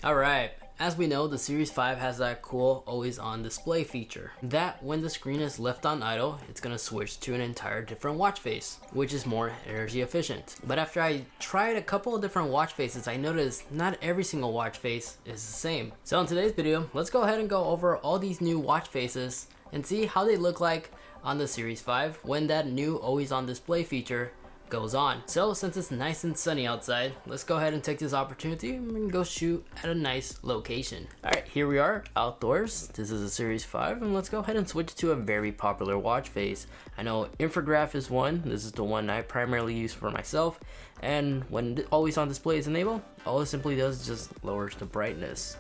Alright, as we know, the Series 5 has that cool always on display feature. That when the screen is left on idle, it's gonna switch to an entire different watch face, which is more energy efficient. But after I tried a couple of different watch faces, I noticed not every single watch face is the same. So in today's video, let's go ahead and go over all these new watch faces and see how they look like on the Series 5 when that new always on display feature goes on. So since it's nice and sunny outside, let's go ahead and take this opportunity and go shoot at a nice location. Alright, here we are outdoors. This is a Series 5 and let's go ahead and switch to a very popular watch face. I know Infograph is one. This is the one I primarily use for myself, and when always on display is enabled, all it simply does is just lowers the brightness.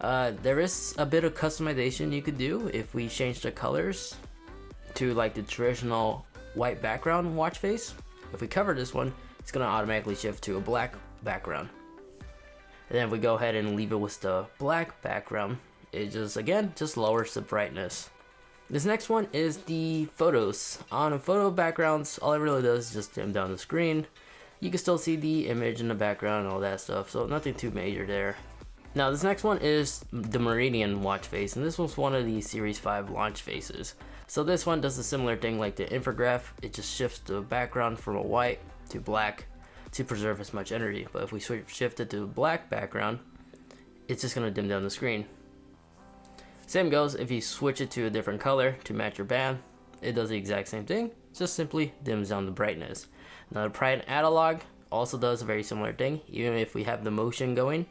There is a bit of customization you could do if we change the colors to like the traditional white background watch face. If we cover this one, it's gonna automatically shift to a black background. And then if we go ahead and leave it with the black background, it just lowers the brightness. This next one is the photos. On photo backgrounds, all it really does is just dim down the screen. You can still see the image in the background and all that stuff, so nothing too major there. Now this next one is the Meridian watch face, and this was one of the Series 5 launch faces. So this one does a similar thing like the Infograph. It just shifts the background from a white to black to preserve as much energy. But if we shift it to a black background, it's just gonna dim down the screen. Same goes if you switch it to a different color to match your band. It does the exact same thing, just simply dims down the brightness. Now the Pride Analog also does a very similar thing. Even if we have the motion going,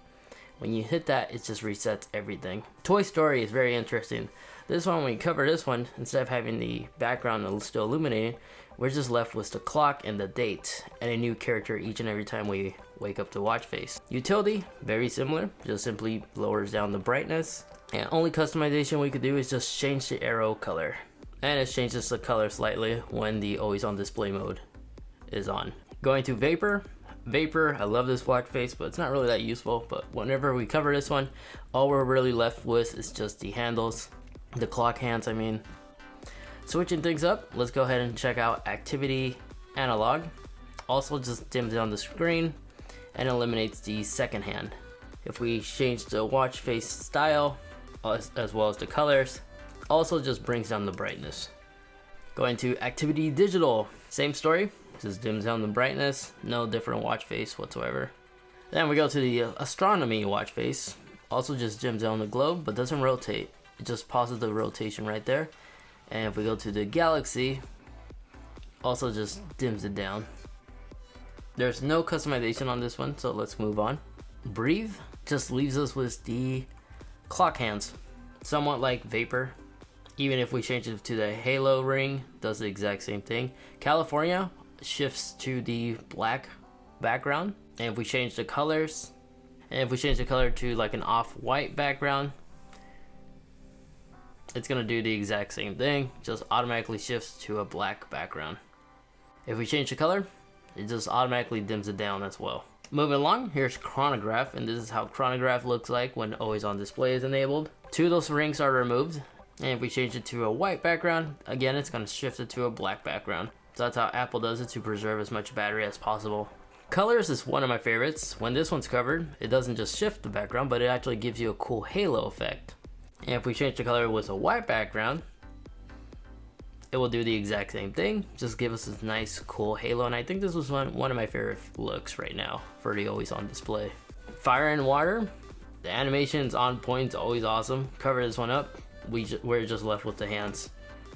when you hit that, it just resets everything. Toy Story is very interesting. This one, when you cover this one, instead of having the background still illuminated, we're just left with the clock and the date and a new character each and every time we wake up to watch face. Utility, very similar, just simply lowers down the brightness. And only customization we could do is just change the arrow color. And it changes the color slightly when the always on display mode is on. Going to Vapor. Vapor, I love this watch face, but it's not really that useful. But whenever we cover this one, all we're really left with is just the handles, the clock hands, I mean. Switching things up, let's go ahead and check out Activity Analog. Also just dims down the screen and eliminates the second hand. If we change the watch face style, as well as the colors, also just brings down the brightness. Going to Activity Digital, same story. Just dims down the brightness, no different watch face whatsoever. Then we go to the Astronomy watch face. Also just dims down the globe, but doesn't rotate. It just pauses the rotation right there. And if we go to the Galaxy, also just dims it down. There's no customization on this one, so let's move on. Breathe just leaves us with the clock hands, somewhat like Vapor. Even if we change it to the Halo ring, does the exact same thing. California shifts to the black background, and if we change the colors, and if we change the color to like an off-white background, it's gonna do the exact same thing, just automatically shifts to a black background. If we change the color, it just automatically dims it down as well. Moving along, here's Chronograph, and this is how Chronograph looks like when always on display is enabled. Two of those rings are removed, and if we change it to a white background, again it's gonna shift it to a black background. So that's how Apple does it to preserve as much battery as possible. Colors is one of my favorites. When this one's covered, it doesn't just shift the background, but it actually gives you a cool halo effect. And if we change the color with a white background, it will do the exact same thing. Just give us this nice cool halo, and I think this was one of my favorite looks right now for the always on display. Fire and Water, the animation's on point, it's always awesome. Cover this one up, we're just left with the hands.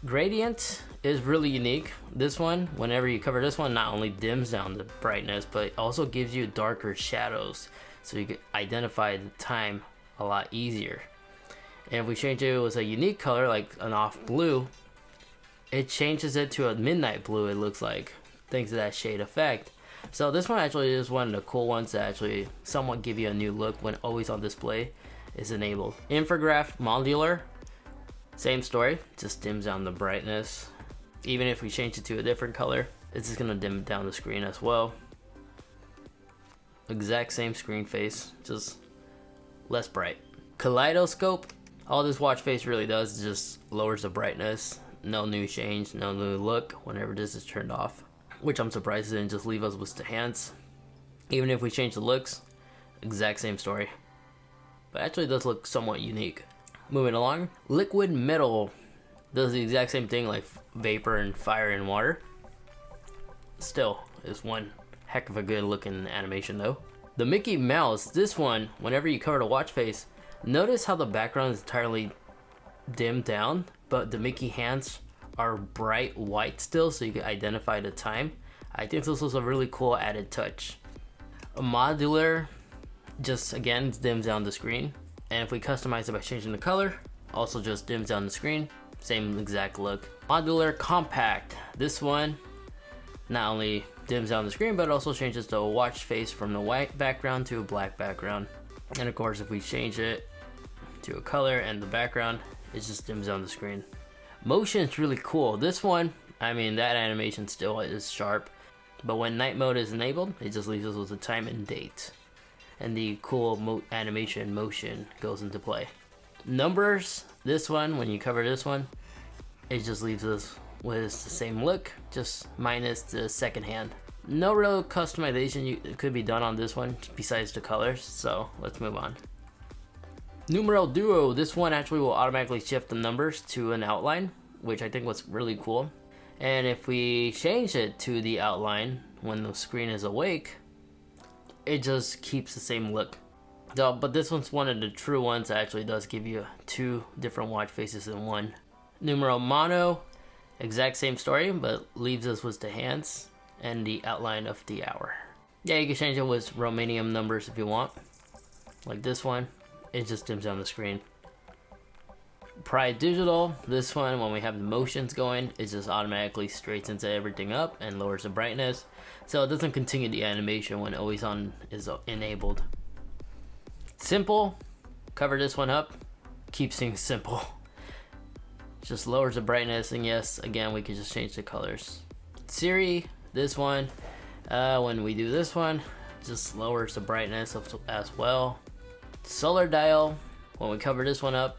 Gradient is really unique. This one, whenever you cover this one, not only dims down the brightness, but it also gives you darker shadows, so you can identify the time a lot easier. And if we change it with a unique color like an off blue, it changes it to a midnight blue, it looks like, thanks to that shade effect. So this one actually is one of the cool ones that actually somewhat give you a new look when always on display is enabled. Infograph Modular, same story, just dims down the brightness. Even if we change it to a different color, it's just gonna dim down the screen as well. Exact same screen face, just less bright. Kaleidoscope, all this watch face really does is just lowers the brightness. No new change, no new look whenever this is turned off. Which I'm surprised it didn't just leave us with the hands. Even if we change the looks, exact same story. but actually does look somewhat unique. Moving along, liquid metal does the exact same thing like vapor and fire and water. Still is one heck of a good looking animation though. The Mickey Mouse, this one, whenever you cover the watch face, notice how the background is entirely dimmed down, but the Mickey hands are bright white still, so you can identify the time. I think this was a really cool added touch. A Modular just again dims down the screen, and if we customize it by changing the color, also just dims down the screen, same exact look. Modular Compact, this one not only dims down the screen but also changes the watch face from the white background to a black background. And of course if we change it to a color and the background, it just dims down the screen. Motion is really cool. This one, I mean, that animation still is sharp, but when night mode is enabled, it just leaves us with the time and date, and the cool animation motion goes into play. Numbers, this one, when you cover this one, it just leaves us with the same look, just minus the second hand. No real customization could be done on this one besides the colors, so let's move on. Numeral Duo, this one actually will automatically shift the numbers to an outline, which I think was really cool. And if we change it to the outline when the screen is awake, it just keeps the same look. But this one's one of the true ones that actually does give you 2 different watch faces in one. Numeral Mono, exact same story, but leaves us with the hands and the outline of the hour. Yeah, you can change it with Romanian numbers if you want, like this one. It just dims down the screen. Pride Digital, this one, when we have the motions going, it just automatically straightens everything up and lowers the brightness, so it doesn't continue the animation when always on is enabled. Simple, cover this one up, keeps things simple. Just lowers the brightness, and yes, again, we can just change the colors. Siri, this one, when we do this one, just lowers the brightness as well. Solar Dial, when we cover this one up,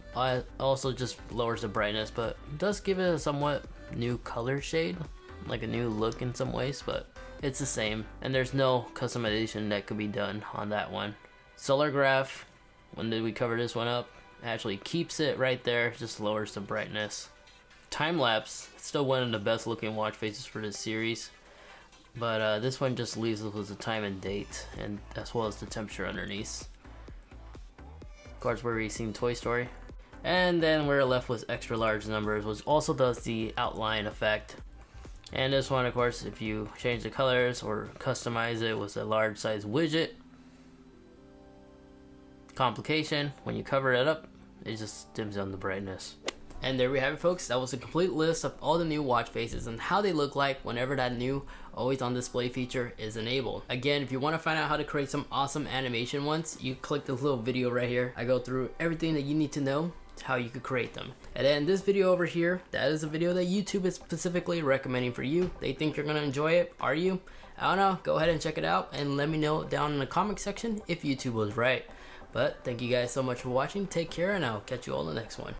also just lowers the brightness, but does give it a somewhat new color shade, like a new look in some ways, but it's the same, and there's no customization that could be done on that one. Solar Graph, when we cover this one up, actually keeps it right there, just lowers the brightness. Time Lapse, still one of the best looking watch faces for this series, but this one just leaves us with the time and date, and as well as the temperature underneath. Of course, we're racing Toy Story. And then we're left with extra large numbers, which also does the outline effect. And this one, of course, if you change the colors or customize it with a large size widget, complication, when you cover it up, it just dims down the brightness. And there we have it, folks. That was a complete list of all the new watch faces and how they look like whenever that new always on display feature is enabled. Again, if you want to find out how to create some awesome animation ones, you click this little video right here. I go through everything that you need to know how you could create them. And then this video over here, that is a video that YouTube is specifically recommending for you. They think you're gonna enjoy it. Are you? I don't know. Go ahead and check it out and let me know down in the comment section if YouTube was right. But thank you guys so much for watching. Take care, and I'll catch you all in the next one.